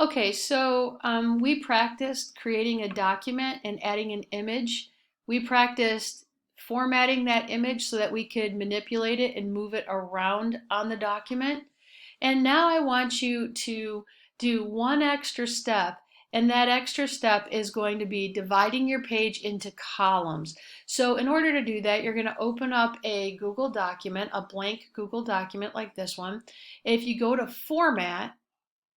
Okay, so we practiced creating a document and adding an image. We practiced formatting that image so that we could manipulate it and move it around on the document. And now I want you to do one extra step, and that extra step is going to be dividing your page into columns. So in order to do that, you're going to open up a Google document, a blank Google document like this one. If you go to Format,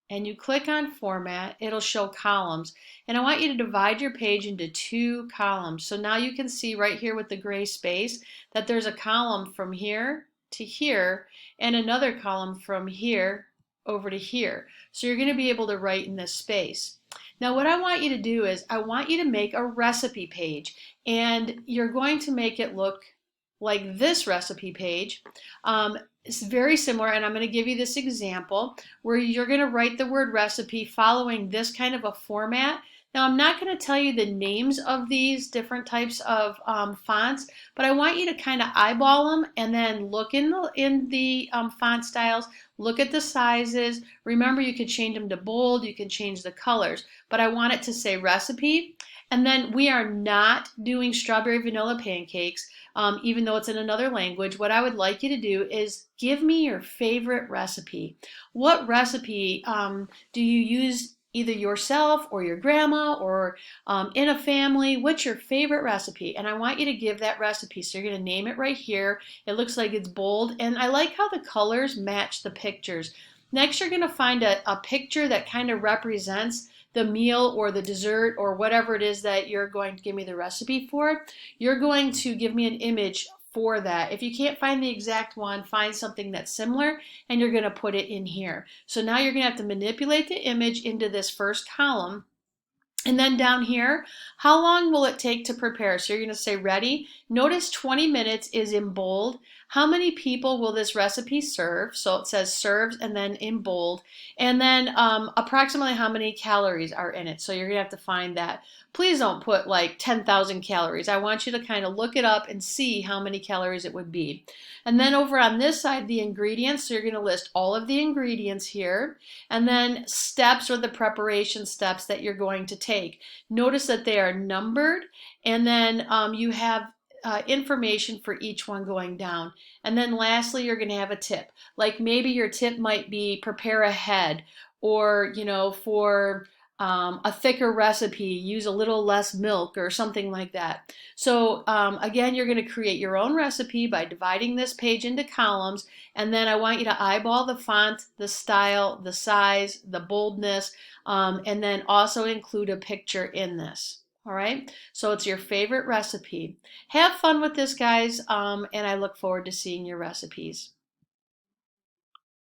and you click on format, it'll show columns. And I want you to divide your page into two columns. So now you can see right here with the gray space that there's a column from here to here and another column from here over to here. So you're going to be able to write in this space. Now what I want you to do is I want you to make a recipe page, and you're going to make it look like this recipe page. It's very similar, and I'm going to give you this example where you're going to write the word recipe following this kind of a format. Now, I'm not going to tell you the names of these different types of fonts, but I want you to kind of eyeball them and then look in the font styles, look at the sizes. Remember, you could change them to bold, you can change the colors, but I want it to say recipe. And then we are not doing strawberry vanilla pancakes, even though it's in another language. What I would like you to do is give me your favorite recipe. What recipe do you use either yourself or your grandma or in a family? What's your favorite recipe? And I want you to give that recipe. So you're going to name it right here. It looks like it's bold, and I like how the colors match the pictures. Next, you're going to find a picture that kind of represents the meal or the dessert or whatever it is that you're going to give me the recipe for. You're going to give me an image for that. If you can't find the exact one, find something that's similar and you're going to put it in here. So now you're going to have to manipulate the image into this first column. And then down here, how long will it take to prepare? So you're going to say ready. Notice 20 minutes is in bold. How many people will this recipe serve? So it says serves and then in bold. And then approximately how many calories are in it. So you're going to have to find that. Please don't put like 10,000 calories. I want you to kind of look it up and see how many calories it would be. And then over on this side, the ingredients. So you're going to list all of the ingredients here. And then steps or the preparation steps that you're going to take. Notice that they are numbered, and then you have information for each one going down. And then lastly, you're going to have a tip. Like maybe your tip might be prepare ahead, or for a thicker recipe, use a little less milk or something like that. So again, you're going to create your own recipe by dividing this page into columns, and then I want you to eyeball the font, the style, the size, the boldness, and then also include a picture in this. All right, so it's your favorite recipe. Have fun with this, guys, and I look forward to seeing your recipes.